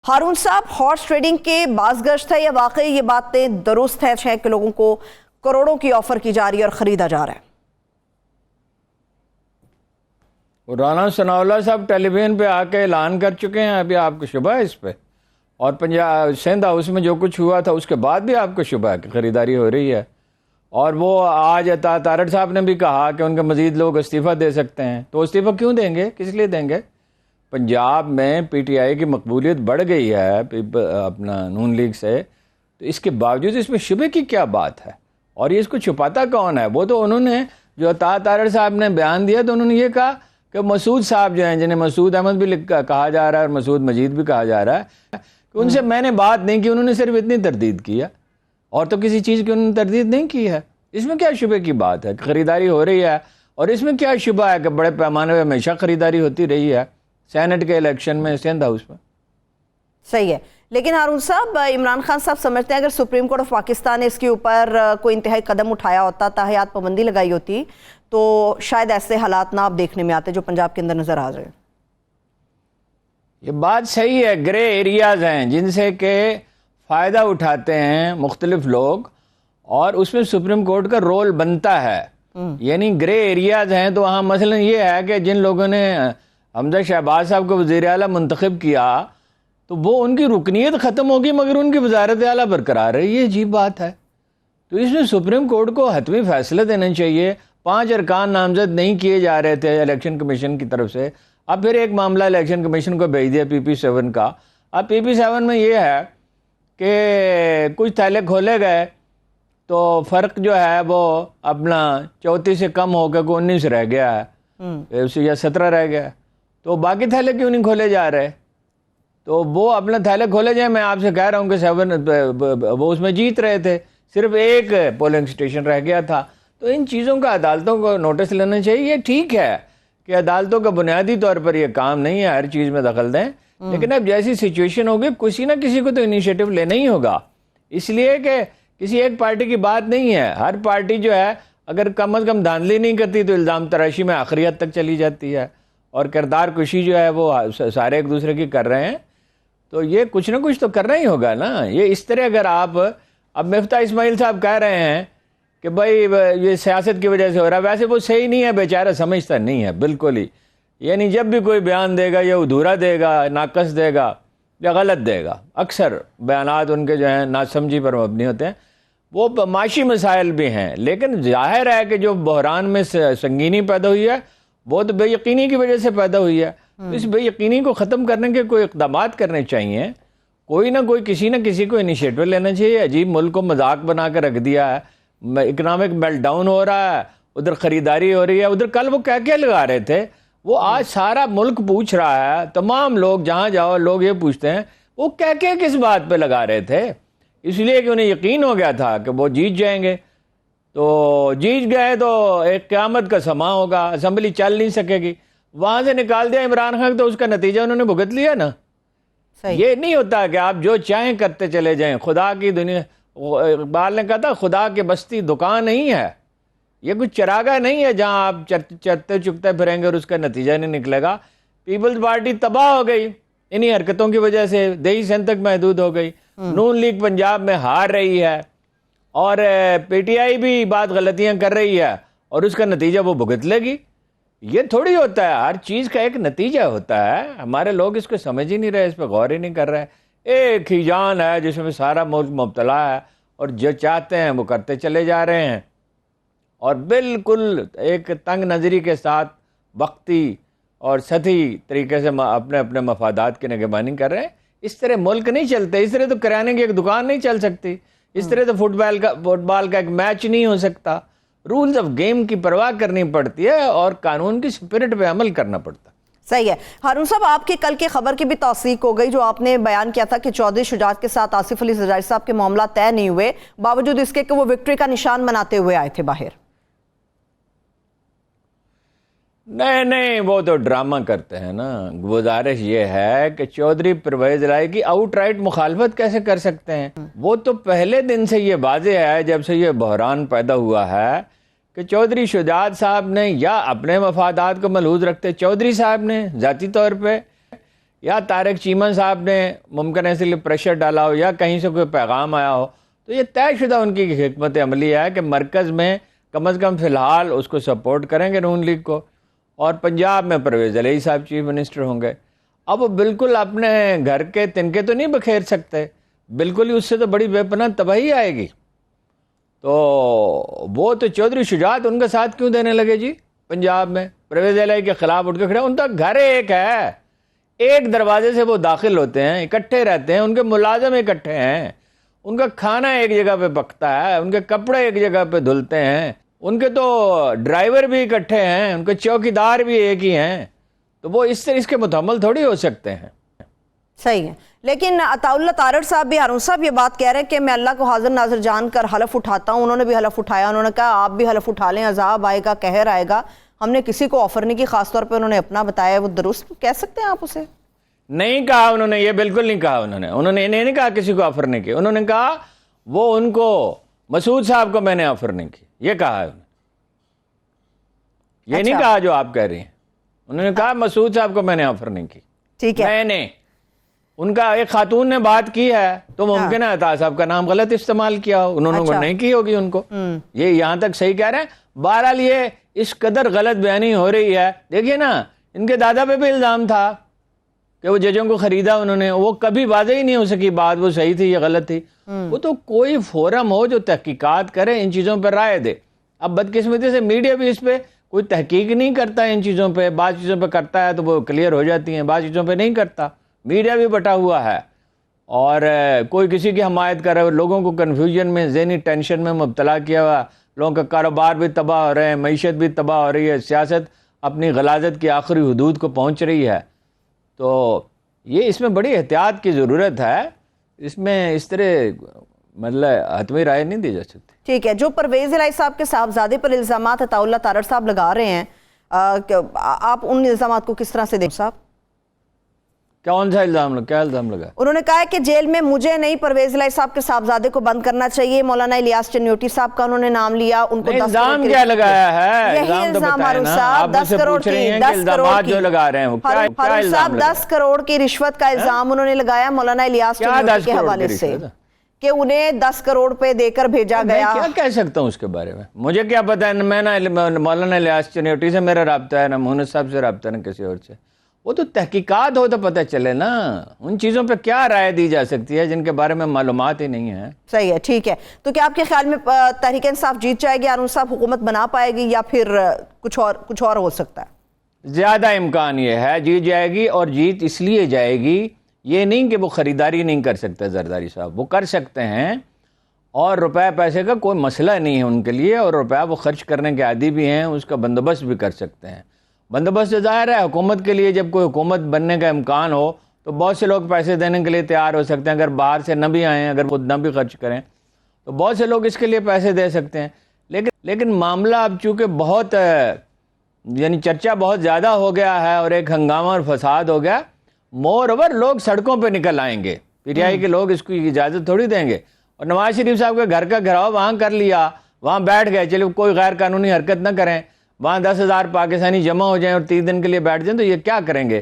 हारून साहब, horse trading के बाज़गश्त है या वाकई ये बातें दुरुस्त है कि लोगों को करोड़ों की ऑफर की जा रही है और ख़रीदा जा रहा है? राना सनाउल्लाह साहब टेलीविजन पे आके ऐलान कर चुके हैं, अभी आपको शुबह है इस पे? और पंजाब सिंध हाउस में जो कुछ हुआ था उसके बाद भी आपको शुबह है कि ख़रीदारी हो रही है। और वो आज अता तारड़ साहब ने भी कहा कि उनके मज़ीद लोग इस्तीफ़ा दे सकते हैं, तो इस्तीफ़ा क्यों देंगे, किस लिए देंगे? पंजाब में पीटीआई की मकबूलियत बढ़ गई है अपना नून लीग से, तो इसके बावजूद इसमें शुबे की क्या बात है? और ये इसको छुपाता कौन है? वो तो उन्होंने जो अता तारड़ साहब ने बयान दिया तो उन्होंने ये कहा कि मसूद साहब जो हैं, जिन्हें मसूद अहमद भी कहा जा रहा है और मसूद मजीद भी कहा जा रहा है, कि उनसे मैंने बात नहीं की, उन्होंने सिर्फ इतनी तरदीद की है और तो किसी चीज़ की उन्होंने तरदीद नहीं की है। इसमें क्या शुबे की बात है? ख़रीदारी हो रही है और इसमें क्या शुबा है कि बड़े पैमाने पर हमेशा ख़रीदारी होती रही है सेनेट के इलेक्शन में, सिंध हाउस में। सही है, लेकिन हारून साहब, इमरान खान साहब समझते हैं अगर सुप्रीम कोर्ट ऑफ पाकिस्तान ने इसके ऊपर कोई इंतहाई कदम उठाया होता, ताहयात पाबंदी लगाई होती, तो शायद ऐसे हालात ना आप देखने में आते जो पंजाब के अंदर नजर आ रहे हैं। ये बात सही है, ग्रे एरियाज हैं जिनसे के फ़ायदा उठाते हैं मुख्तलिफ लोग और उसमें सुप्रीम कोर्ट का रोल बनता है। यानी ग्रे एरियाज हैं, तो वहाँ मसलन ये है कि जिन लोगों ने हमजा शहबाज साहब को वज़ीर आला मुंतखब किया तो वो उनकी रुकनीत ख़त्म होगी मगर उनकी वज़ारत आला बरकरार है, ये अजीब बात है। तो इसमें सुप्रीम कोर्ट को हतमी फैसला देना चाहिए। 5 अरकान नामजद नहीं किए जा रहे थे इलेक्शन कमीशन की तरफ से, अब फिर एक मामला इलेक्शन कमीशन को भेज दिया PP7 का। अब PP7 में ये है कि कुछ थैले खोले गए तो फ़र्क जो है वो अपना 34 से कम होकर 19 रह गया है या 17 रह गया, तो बाकी थैले क्यों नहीं खोले जा रहे? तो वो अपना थैले खोले जाए। मैं आपसे कह रहा हूँ कि 7 वो उसमें जीत रहे थे, सिर्फ एक पोलिंग स्टेशन रह गया था। तो इन चीज़ों का अदालतों को नोटिस लेना चाहिए। ये ठीक है कि अदालतों का बुनियादी तौर पर यह काम नहीं है हर चीज़ में दखल दें, लेकिन अब जैसी सिचुएशन होगी किसी ना किसी को तो इनिशिएटिव लेना ही होगा, इसलिए कि किसी एक पार्टी की बात नहीं है। हर पार्टी जो है अगर कम अज़ कम धांधली नहीं करती तो इल्ज़ाम तराशी में आखिरी हद तक चली जाती है और किरदार कुशी जो है वो सारे एक दूसरे की कर रहे हैं। तो ये कुछ ना कुछ तो करना ही होगा ना। ये इस तरह अगर आप अब मिफ्ता इस्माइल साहब कह रहे हैं कि भाई ये सियासत की वजह से हो रहा है, वैसे वो सही नहीं है, बेचारा समझता नहीं है बिल्कुल ही। यानी जब भी कोई बयान देगा या अधूरा देगा, नाकस देगा या गलत देगा, अक्सर बयानात उनके जो हैं नासमझी पर मबनी होते हैं। वो माशी मसाइल भी हैं, लेकिन जाहिर है कि जो बहरान में संगीनी पैदा हुई है वो तो बेयकीनी की वजह से पैदा हुई है। तो इस बेयकीनी को ख़त्म करने के कोई इक़दामात करने चाहिए, कोई ना कोई किसी न किसी को इनिशिएटिव लेना चाहिए। अजीब मुल्क को मजाक बना कर रख दिया है, इकनॉमिक मेल्टडाउन हो रहा है, उधर ख़रीदारी हो रही है, उधर कल वो क्या लगा रहे थे, वो आज सारा मुल्क पूछ रहा है, तमाम लोग जहाँ जाओ लोग ये पूछते हैं वो क्या किस बात पे लगा रहे थे, इसलिए कि उन्हें यकीन हो गया था कि वो जीत जाएंगे। तो जीत गए तो एक क़यामत का समा होगा, असम्बली चल नहीं सकेगी, वहाँ से निकाल दिया इमरान खान, तो उसका नतीजा उन्होंने भुगत लिया ना। ये नहीं होता कि आप जो चाहें करते चले जाएं। खुदा की दुनिया, इकबाल ने कहा था खुदा की बस्ती दुकान नहीं है, ये कुछ चरागा नहीं है जहां आप चरते चुकते फिरेंगे और उसका नतीजा नहीं निकलेगा। पीपल्स पार्टी तबाह हो गई इन्हीं हरकतों की वजह से, देही सिंध तक महदूद हो गई। नून लीग पंजाब में हार रही है और PTI भी बात गलतियां कर रही है और उसका नतीजा वो भुगत लेगी। ये थोड़ी होता है, हर चीज़ का एक नतीजा होता है। हमारे लोग इसको समझ ही नहीं रहे, इस पर गौर ही नहीं कर रहे। एक ही जान है जिसमें सारा मुल्क मुब्तला है और जो चाहते हैं वो करते चले जा रहे हैं और बिल्कुल एक तंग नज़री के साथ वक्ती और सतही तरीके से अपने अपने मफादात की निगरानी कर रहे हैं। इस तरह मुल्क नहीं चलते, इस तरह तो किराने की एक दुकान नहीं चल सकती, इस तरह तो फुटबॉल का एक मैच नहीं हो सकता। रूल्स ऑफ गेम की परवाह करनी पड़ती है और कानून की स्पिरिट पे अमल करना पड़ता है। सही है। हारून साहब, आपके कल के खबर की भी तौसीक हो गई जो आपने बयान किया था कि चौधरी शुजात के साथ आसिफ अली ज़रदारी साहब के मामला तय नहीं हुए, बावजूद इसके कि वो विक्ट्री का निशान बनाते हुए आए थे बाहर। नहीं, वो तो ड्रामा करते हैं ना। गुजारिश ये है कि चौधरी परवेज इलाही की आउटराइट मुखालफत कैसे कर सकते हैं? वो तो पहले दिन से ये वाज़ेह है, जब से ये बहरान पैदा हुआ है, कि चौधरी शुजात साहब ने या अपने मफादात को मलहूज रखते चौधरी साहब ने ज़ाती तौर पे یا طارق چیمن صاحب نے ممکن ہے اس لیے پریشر ڈالا ہو یا کہیں سے کوئی پیغام آیا ہو، تو یہ طے شدہ ان کی حکمت عملی ہے کہ مرکز میں کم از کم فی الحال اس کو سپورٹ کریں گے نون لیگ کو، اور پنجاب میں پرویز الہی صاحب چیف منسٹر ہوں گے۔ اب وہ بالکل اپنے گھر کے تنکے تو نہیں بکھیر سکتے، بالکل ہی اس سے تو بڑی بے پناہ تباہی آئے گی۔ تو وہ تو چودھری شجاعت ان کا ساتھ کیوں دینے لگے جی پنجاب میں؟ پرویز الہی کے خلاف اٹھ کے کھڑے، ان کا گھر ایک ہے، ایک دروازے سے وہ داخل ہوتے ہیں، اکٹھے رہتے ہیں، ان کے ملازم اکٹھے ہیں، ان کا کھانا ایک جگہ پہ پکتا ہے، ان کے کپڑے ایک جگہ پہ دھلتے ہیں، ان کے تو ڈرائیور بھی اکٹھے ہیں، ان کے چوکیدار بھی ایک ہی ہیں، تو وہ اس کے متحمل تھوڑی ہو سکتے ہیں۔ صحیح ہے، لیکن عطا اللہ تارڑ صاحب بھی، ہارون صاحب یہ بات کہہ رہے ہیں کہ میں اللہ کو حاضر ناظر جان کر حلف اٹھاتا ہوں۔ انہوں نے بھی حلف اٹھایا، انہوں نے کہا آپ بھی حلف اٹھا لیں، عذاب آئے گا، قہر آئے گا، ہم نے کسی کو آفر نہیں کی، خاص طور پہ انہوں نے اپنا بتایا، وہ درست کہہ سکتے ہیں آپ اسے؟ نہیں کہا انہوں نے، یہ بالکل نہیں کہا انہوں نے نہیں کہا کسی کو آفر نہیں کیا، انہوں نے کہا وہ ان کو مسعود صاحب کو میں نے آفر نہیں کی، یہ کہا ہے انہوں نے، یہ نہیں کہا جو آپ کہہ رہی ہیں، انہوں نے کہا مسعود صاحب کو میں نے آفر نہیں کی، ٹھیک ہے، میں نے، ان کا ایک خاتون نے بات کی ہے تو ممکن ہے عطا صاحب کا نام غلط استعمال کیا ہو، انہوں نے نہیں کی ہوگی ان کو، یہ یہاں تک صحیح کہہ رہے ہیں۔ بہرحال یہ اس قدر غلط بیانی ہو رہی ہے، دیکھیے نا ان کے دادا پہ بھی الزام تھا کہ وہ ججوں کو خریدا انہوں نے، وہ کبھی واضح ہی نہیں ہو سکی بات وہ صحیح تھی یا غلط تھی۔ وہ تو کوئی فورم ہو جو تحقیقات کرے، ان چیزوں پہ رائے دے۔ اب بدقسمتی سے میڈیا بھی اس پہ کوئی تحقیق نہیں کرتا ان چیزوں پہ، بعض چیزوں پہ کرتا ہے تو وہ کلیئر ہو جاتی ہیں، بعض چیزوں پہ نہیں کرتا۔ میڈیا بھی بٹا ہوا ہے اور کوئی کسی کی حمایت کر رہا ہے، لوگوں کو کنفیوژن میں، ذہنی ٹینشن میں مبتلا کیا ہوا، لوگوں کا کاروبار بھی تباہ ہو رہے ہیں، معیشت بھی تباہ ہو رہی ہے، سیاست اپنی غلاظت کی آخری حدود کو پہنچ رہی ہے۔ تو یہ اس میں بڑی احتیاط کی ضرورت ہے، اس میں اس طرح مطلب حتمی رائے نہیں دی جا سکتی۔ ٹھیک ہے، جو پرویز الہی صاحب کے صاحبزادے پر الزامات عطا اللہ تارڑ صاحب لگا رہے ہیں، آپ ان الزامات کو کس طرح سے دیکھ صاحب؟ کون سا الزام کیا الزام لگا؟ انہوں نے کہا ہے کہ جیل میں مجھے نہیں، پرویز الہی صاحب کے صاحبزادے کو بند کرنا چاہیے، مولانا الیاس چنیوٹی صاحب کا انہوں نے نام لیا، ان کو 10 الزام کیا لگایا ہے؟ یہی الزام ہارون آپ صاحب، مجھ سے پوچھ رہی ہیں کہ الزامات جو لگا رہے ہیں وہ کیا ہارون صاحب 10 کروڑ کی رشوت کا الزام انہوں نے لگایا مولانا الیاس چنیوٹی کے حوالے سے، کہ انہیں 10 کروڑ پہ دے کر بھیجا گیا۔ میں کیا کہہ سکتا ہوں اس کے بارے میں؟ مجھے کیا پتا ہے، میں نہ مولانا الیاس چنیوٹی سے میرا رابطہ ہے، نہ مونس صاحب سے رابطہ، نہ کسی اور سے۔ وہ تو تحقیقات ہو تو پتہ چلے نا، ان چیزوں پہ کیا رائے دی جا سکتی ہے جن کے بارے میں معلومات ہی نہیں ہے۔ صحیح ہے، ٹھیک ہے، تو کیا آپ کے خیال میں تحریک انصاف جیت جائے گی، ہارون صاحب حکومت بنا پائے گی، یا پھر کچھ اور ہو سکتا ہے؟ زیادہ امکان یہ ہے جیت جائے گی، اور جیت اس لیے جائے گی، یہ نہیں کہ وہ خریداری نہیں کر سکتے زرداری صاحب، وہ کر سکتے ہیں، اور روپے پیسے کا کوئی مسئلہ نہیں ہے ان کے لیے، اور روپیہ وہ خرچ کرنے کے عادی بھی ہیں، اس کا بندوبست بھی کر سکتے ہیں۔ بندوبست ظاہر ہے حکومت کے لیے، جب کوئی حکومت بننے کا امکان ہو تو بہت سے لوگ پیسے دینے کے لیے تیار ہو سکتے ہیں، اگر باہر سے نہ بھی آئیں، اگر خود نہ بھی خرچ کریں تو بہت سے لوگ اس کے لیے پیسے دے سکتے ہیں۔ لیکن معاملہ اب چونکہ بہت یعنی چرچا بہت زیادہ ہو گیا ہے اور ایک ہنگامہ اور فساد ہو گیا، مور اوور لوگ سڑکوں پہ نکل آئیں گے، پی ٹی آئی کے لوگ اس کی اجازت تھوڑی دیں گے۔ اور نواز شریف صاحب کے گھر کا گھراؤ وہاں کر لیا، وہاں بیٹھ گئے، چلو کوئی غیر قانونی حرکت نہ کریں، وہاں 10,000 پاکستانی جمع ہو جائیں اور 30 دن کے لیے بیٹھ جائیں تو یہ کیا کریں گے؟